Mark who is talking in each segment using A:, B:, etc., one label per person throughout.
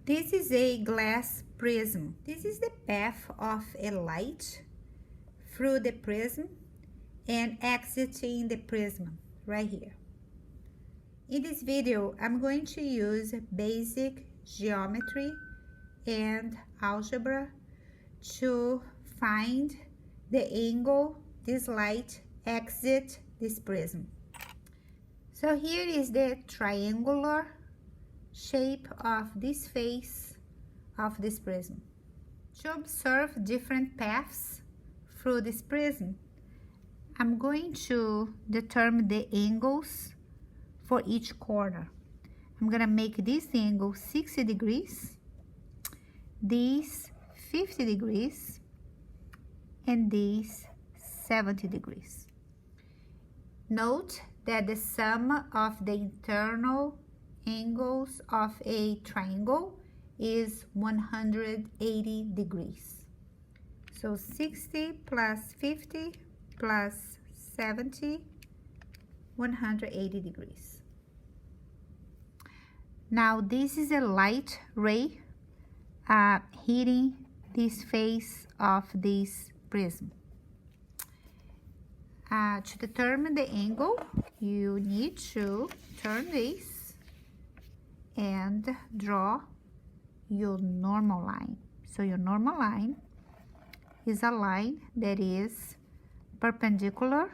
A: This is a glass prism. This is the path of a light through the prism and exiting the prism right here. In this video, I'm going to use basic geometry and algebra to find the angle this light exits this prism. So here is the triangular shape of this face of this prism. To observe different paths through this prism, I'm going to determine the angles for each corner. I'm gonna make this angle 60 degrees, this 50 degrees, and this 70 degrees. Note that the sum of the internal angles of a triangle is 180 degrees. So 60 plus 50 plus 70, 180 degrees. Now this is a light ray hitting this face of this prism. To determine the angle, you need to turn this and draw your normal line. So your normal line is a line that is perpendicular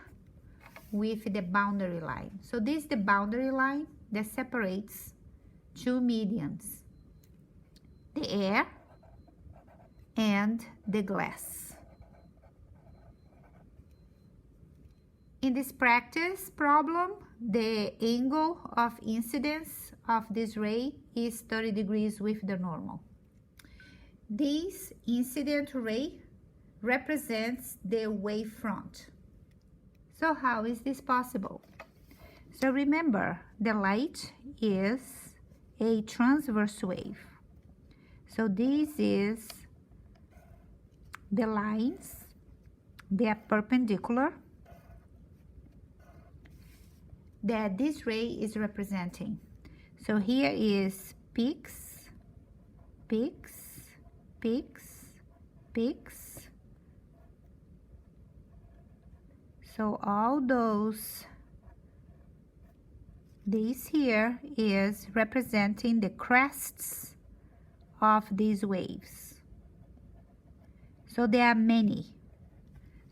A: with the boundary line. So this is the boundary line that separates two mediums, the air and the glass. In this practice problem, the angle of incidence of this ray is 30 degrees with the normal. This incident ray represents the wavefront. So how is this possible? So remember, the light is a transverse wave. So this is the lines, they are perpendicular, that this ray is representing. So here is peaks, peaks, peaks, peaks. So all those, this here is representing the crests of these waves. So there are many.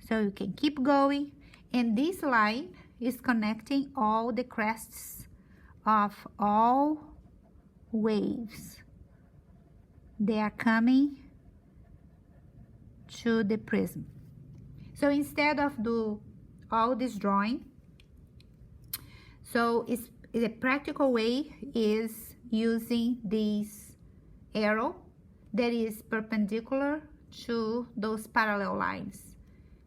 A: So you can keep going, and this line is connecting all the crests of all waves. They are coming to the prism. So instead of do all this drawing, so the practical way is using this arrow that is perpendicular to those parallel lines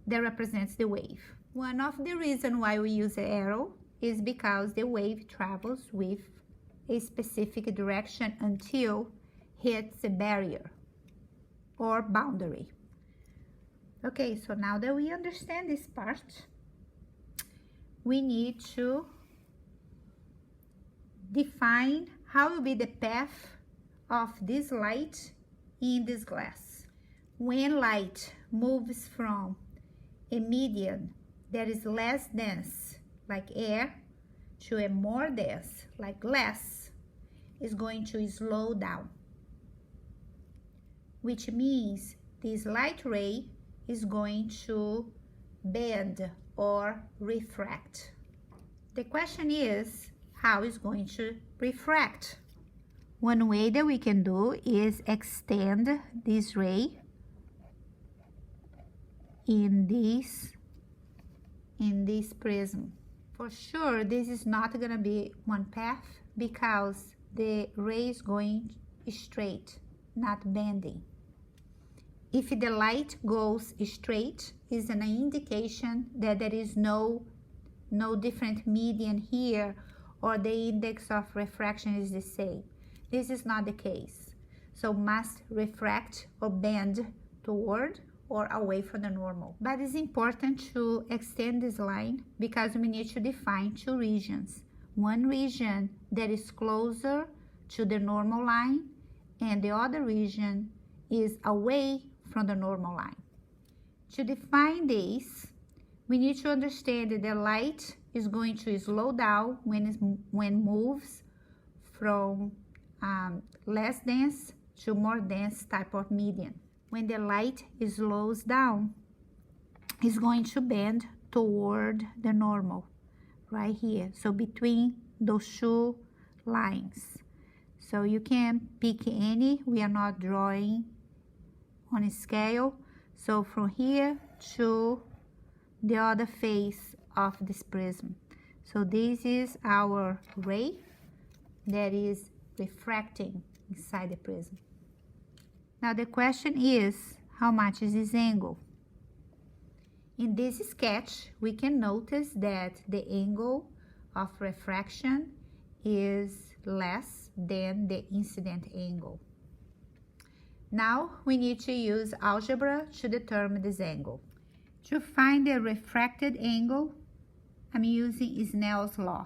A: that represents the wave. One of the reasons why we use the arrow is because the wave travels with a specific direction until hits a barrier or boundary. Okay, so now that we understand this part, we need to define how will be the path of this light in this glass. When light moves from a medium that is less dense, like air, to a more dense, like glass, is going to slow down, which means this light ray is going to bend or refract. The question is, how is going to refract? One way that we can do is extend this ray in this prism. For sure, this is not gonna be one path because the ray is going straight, not bending. If the light goes straight, is an indication that there is no different median here, or the index of refraction is the same. This is not the case. So must refract or bend toward or away from the normal. But it's important to extend this line because we need to define two regions. One region that is closer to the normal line and the other region is away from the normal line. To define this, we need to understand that the light is going to slow down when moves from less dense to more dense type of medium. When the light slows down, it's going to bend toward the normal right here. So between those two lines. So you can pick any. We are not drawing on a scale. So from here to the other face of this prism. So this is our ray that is refracting inside the prism. Now the question is, how much is this angle? In this sketch, we can notice that the angle of refraction is less than the incident angle. Now we need to use algebra to determine this angle. To find the refracted angle, I'm using Snell's Law.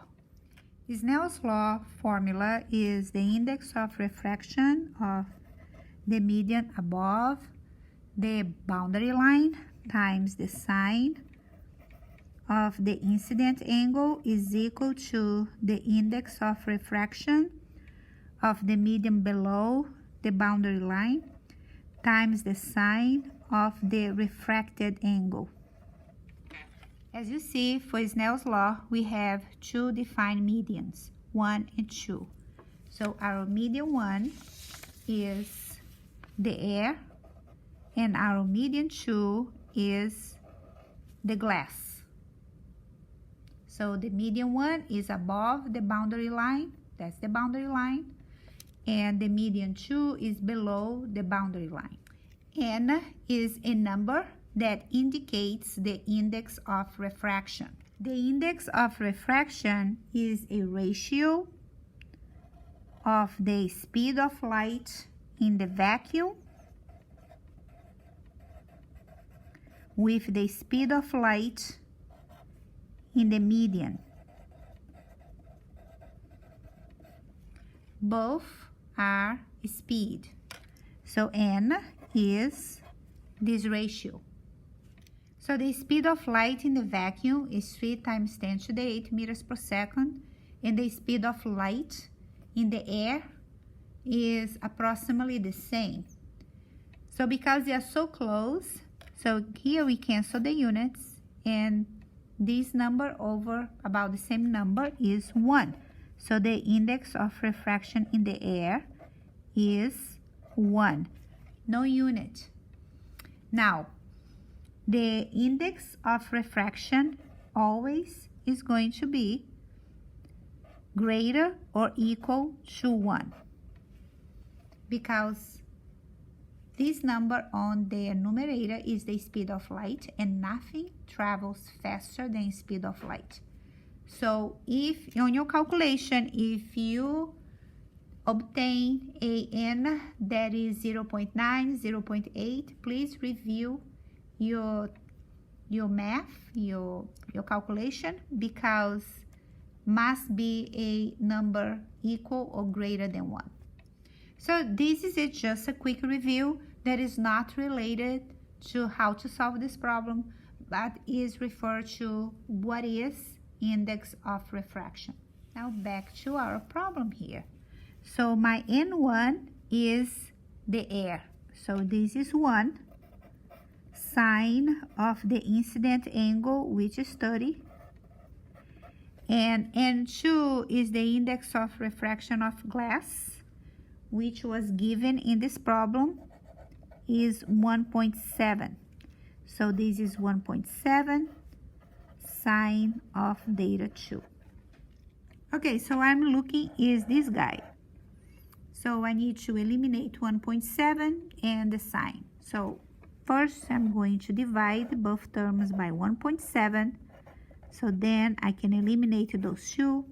A: Snell's Law formula is the index of refraction of the median above the boundary line times the sine of the incident angle is equal to the index of refraction of the median below the boundary line times the sine of the refracted angle. As you see, for Snell's Law, we have two defined medians, 1 and 2. So our median 1 is the air, and our median 2 is the glass. So the median 1 is above the boundary line, that's the boundary line, and the median 2 is below the boundary line. N is a number that indicates the index of refraction. The index of refraction is a ratio of the speed of light in the vacuum with the speed of light in the median. Both are speed. So N is this ratio. So the speed of light in the vacuum is 3 times 10 to the 8 meters per second, and the speed of light in the air is approximately the same. So because they are so close, so here we cancel the units, and this number over about the same number is 1. So the index of refraction in the air is 1, no unit. Now, the index of refraction always is going to be greater or equal to 1, because this number on the numerator is the speed of light, and nothing travels faster than speed of light. So if on your calculation, if you obtain a n that is 0.9, 0.8, please review your math, your calculation, because must be a number equal or greater than 1. So this is just a quick review that is not related to how to solve this problem, but is referred to what is index of refraction. Now back to our problem here. So my N1 is the air. So this is 1. Sine of the incident angle, which is 30. And N2 is the index of refraction of glass, which was given in this problem, is 1.7. So this is 1.7 sine of theta 2. Okay, so I'm looking is this guy. So I need to eliminate 1.7 and the sine. So first I'm going to divide both terms by 1.7. So then I can eliminate those two.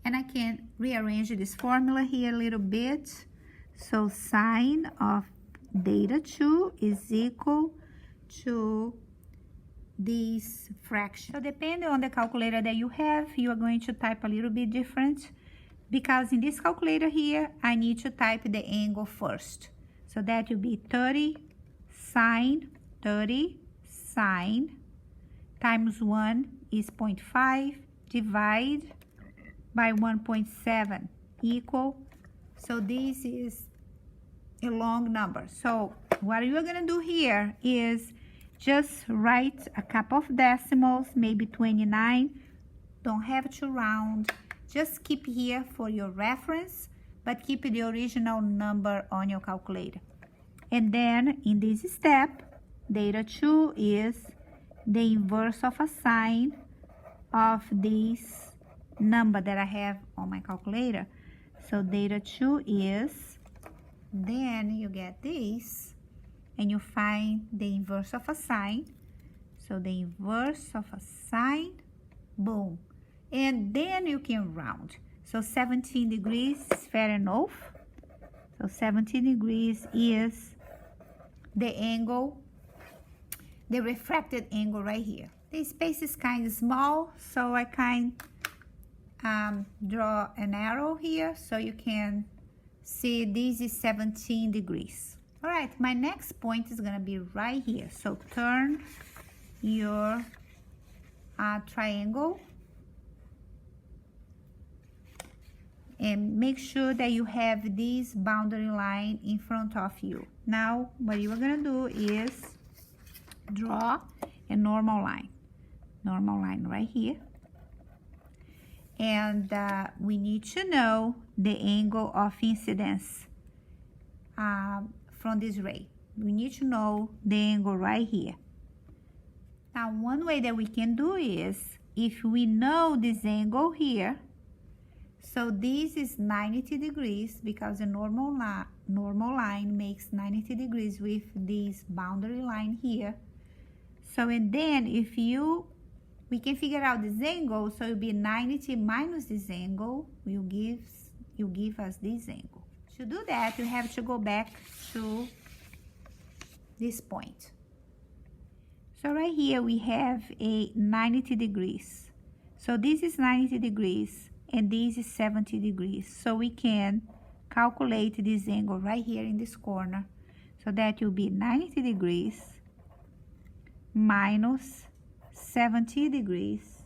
A: And I can rearrange this formula here a little bit. So sine of theta 2 is equal to this fraction. So depending on the calculator that you have, you are going to type a little bit different. because in this calculator here, I need to type the angle first. So that will be 30 sine times 1 is 0.5, divide by 1.7 equal. So this is a long number. So what you're gonna do here is just write a couple of decimals, maybe 29. Don't have to round. Just keep here for your reference, but keep the original number on your calculator. And then in this step, data 2 is the inverse of a sine of this number that I have on my calculator. So data 2 is, then you get this, and you find the inverse of a sine. So the inverse of a sine, boom. And then you can round. So 17 degrees is fair enough. So 17 degrees is the angle, the refracted angle right here. The space is kind of small, so I draw an arrow here so you can see this is 17 degrees. All right, my next point is gonna be right here. So turn your triangle and make sure that you have this boundary line in front of you. Now, what you are gonna do is draw a normal line right here. And we need to know the angle of incidence from this ray. We need to know the angle right here. Now, one way that we can do is, if we know this angle here, so this is 90 degrees because the normal line makes 90 degrees with this boundary line here. So, and then if we can figure out this angle, so it'll be 90 minus this angle will give us this angle. To do that, you have to go back to this point. So right here we have a 90 degrees. So this is 90 degrees and this is 70 degrees. So we can calculate this angle right here in this corner. So that will be 90 degrees minus 17 degrees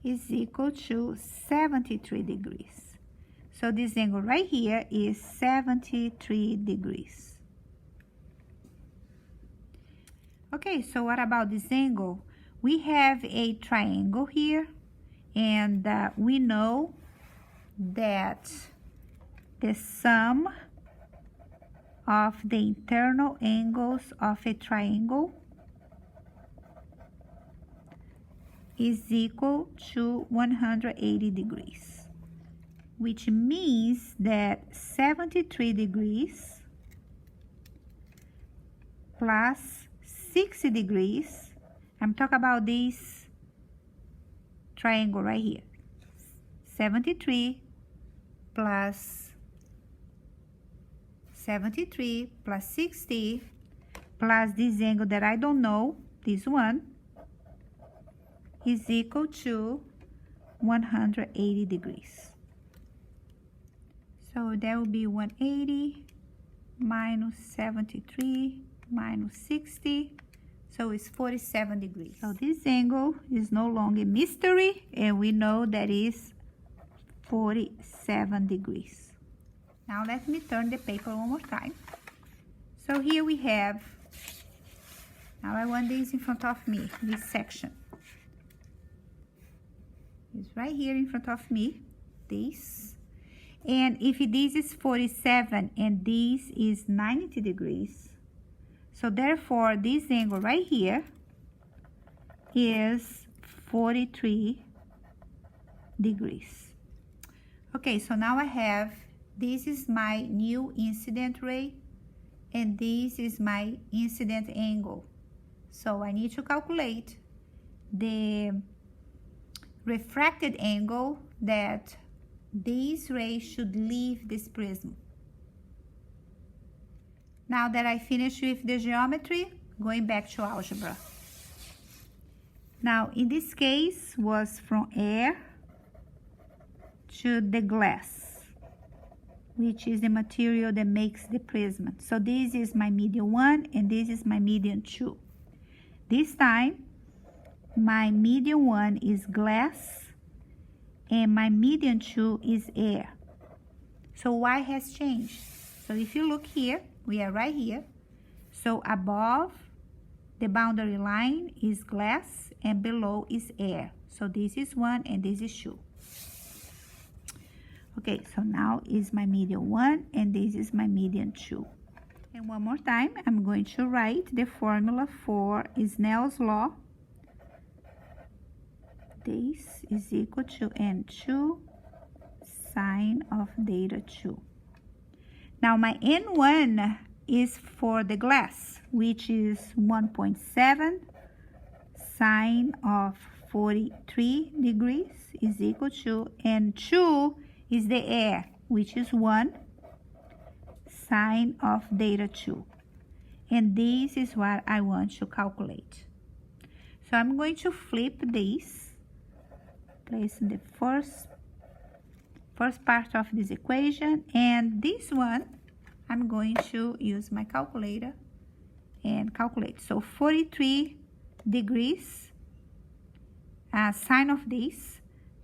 A: is equal to 73 degrees. So this angle right here is 73 degrees. Okay, so what about this angle? We have a triangle here, and we know that the sum of the internal angles of a triangle is equal to 180 degrees, which means that 73 degrees plus 60 degrees, I'm talking about this triangle right here, 73 plus 60 plus this angle that I don't know, this one, is equal to 180 degrees. So that will be 180 minus 73 minus 60, so it's 47 degrees. So this angle is no longer a mystery, and we know that is 47 degrees. Now let me turn the paper one more time. So here we have, now I want this in front of me, this section. It's right here in front of me, this. And if this is 47 and this is 90 degrees, so therefore this angle right here is 43 degrees. Okay, so now I have, this is my new incident ray, and this is my incident angle. So I need to calculate the refracted angle that this ray should leave this prism. Now that I finished with the geometry, going back to algebra. Now in this case was from air to the glass, which is the material that makes the prism. So this is my medium 1 and this is my medium 2. This time, my medium 1 is glass and my medium 2 is air. So Y has changed. So if you look here, we are right here. So above the boundary line is glass and below is air. So this is 1 and this is 2. Okay, so now is my medium 1 and this is my medium 2. And one more time, I'm going to write the formula for Snell's Law. This is equal to N2 sine of theta 2. Now my N1 is for the glass, which is 1.7 sine of 43 degrees is equal to N2 is the air, which is 1 sine of theta 2. And this is what I want to calculate. So I'm going to flip this, place in the first part of this equation, and this one I'm going to use my calculator and calculate. So 43 degrees sine of this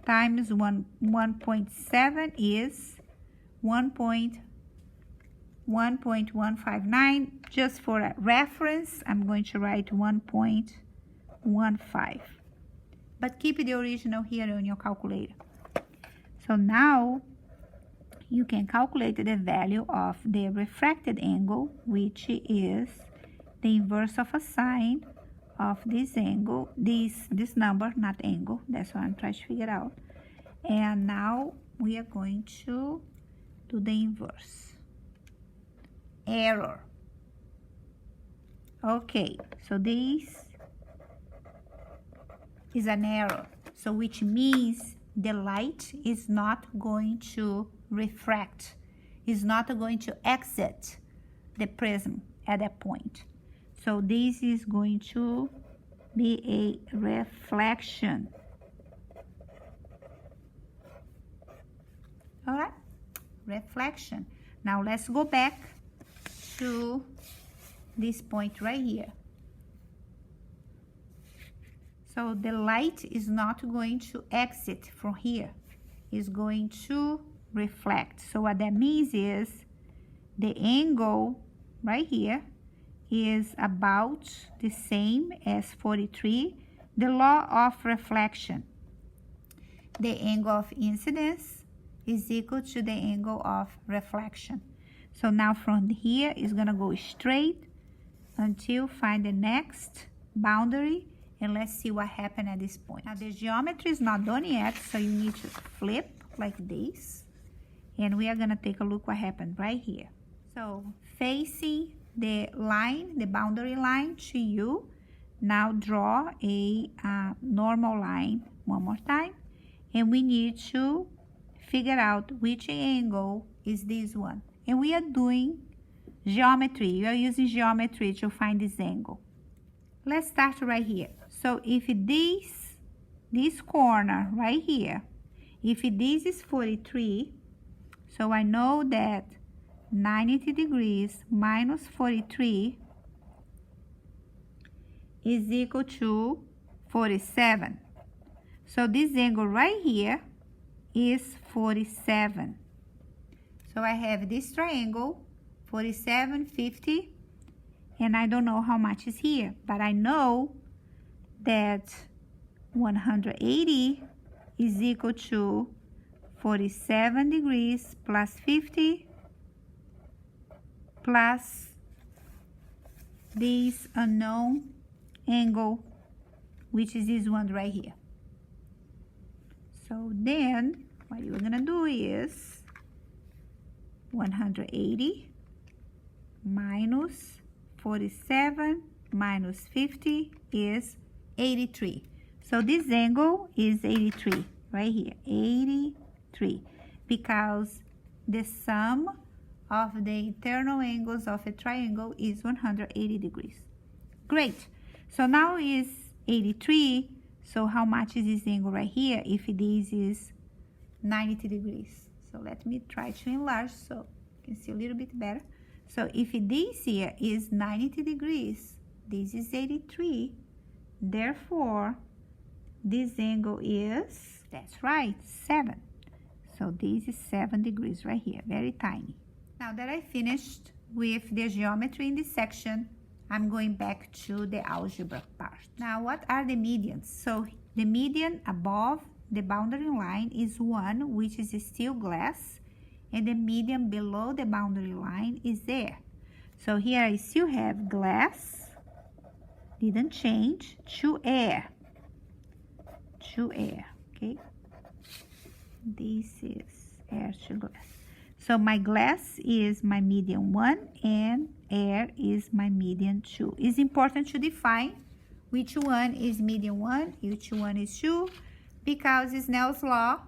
A: times 1.7 is 1.159. Just for a reference, I'm going to write 1.15. But keep the original here on your calculator. So now you can calculate the value of the refracted angle, which is the inverse of a sine of this angle, this number, not angle. That's what I'm trying to figure out. And now we are going to do the inverse. Error. Okay, so this is an error. So which means the light is not going to refract, is not going to exit the prism at that point. So this is going to be a reflection. All right, reflection. Now let's go back to this point right here. So the light is not going to exit from here. It's going to reflect. So what that means is the angle right here is about the same as 43. The law of reflection. The angle of incidence is equal to the angle of reflection. So now from here it's going to go straight until find the next boundary. And let's see what happened at this point. Now the geometry is not done yet, so you need to flip like this. And we are going to take a look what happened right here. So facing the line, the boundary line to you, now draw a normal line one more time. And we need to figure out which angle is this one. And we are doing geometry. You are using geometry to find this angle. Let's start right here. So if this corner right here, if this is 43, so I know that 90 degrees minus 43 is equal to 47. So this angle right here is 47. So I have this triangle, 47, 50, and I don't know how much is here, but I know that 180 is equal to 47 degrees plus 50 plus this unknown angle, which is this one right here. So then what you're gonna do is 180 minus 47 minus 50 is 83. So this angle is 83 right here, 83, because the sum of the internal angles of a triangle is 180 degrees. Great. So now is 83. So how much is this angle right here? If this is 90 degrees. So let me try to enlarge so you can see a little bit better. So if this here is 90 degrees, this is 83, therefore this angle is, that's right, 7. So this is 7 degrees right here, very tiny. Now that I finished with the geometry in this section, I'm going back to the algebra part. Now what are the medians? So the median above the boundary line is 1, which is still glass, and the median below the boundary line is air. So here I still have glass, didn't change, to air, okay? This is air to glass. So my glass is my median 1 and air is my median 2. It's important to define which one is median 1, which one is 2, because Snell's law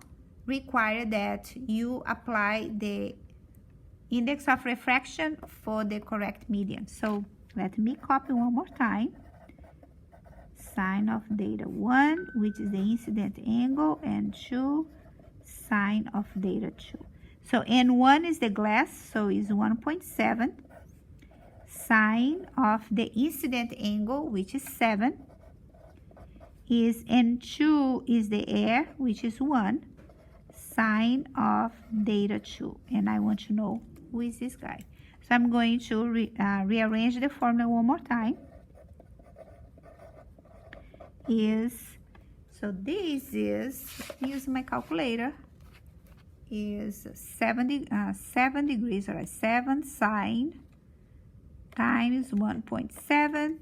A: requires that you apply the index of refraction for the correct median. So let me copy one more time. Sine of theta 1, which is the incident angle, and 2, sine of theta 2. So N1 is the glass, so it's 1.7. Sine of the incident angle, which is 7, is N2 is the air, which is 1, sine of theta 2. And I want to know who is this guy. So I'm going to rearrange the formula one more time. So this is, use my calculator, is 7 degrees, or 7 sine times 1.7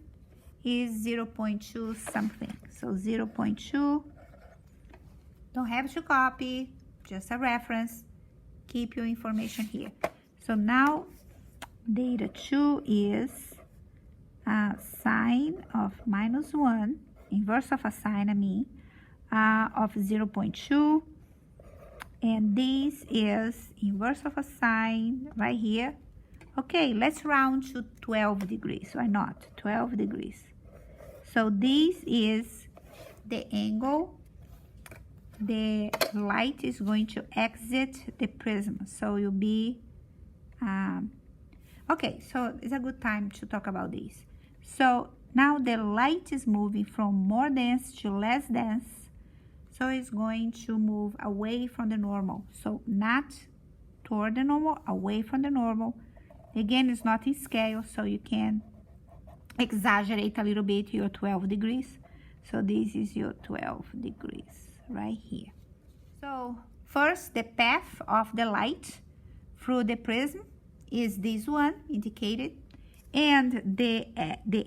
A: is 0.2 something. So 0.2, don't have to copy, just a reference. Keep your information here. So now theta 2 is sine of minus 1, inverse of a sine, of 0.2. And this is inverse of a sine right here. Okay, let's round to 12 degrees. Why not? 12 degrees. So this is the angle the light is going to exit the prism. So you'll be, okay, so it's a good time to talk about this. So now the light is moving from more dense to less dense. So it's going to move away from the normal. So not toward the normal, away from the normal. Again, it's not in scale, so you can exaggerate a little bit your 12 degrees. So this is your 12 degrees right here. So first, the path of the light through the prism is this one indicated, and the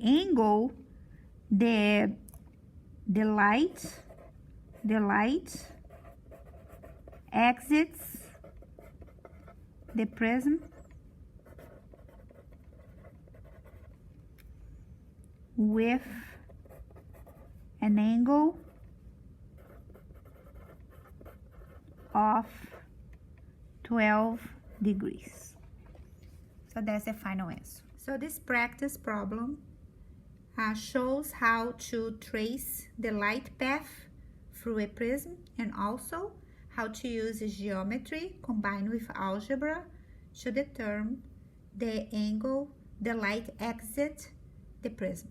A: angle the light exits the prism with an angle of 12 degrees. So that's the final answer. So this practice problem shows how to trace the light path through a prism, and also how to use geometry combined with algebra to determine the angle the light exits the prism.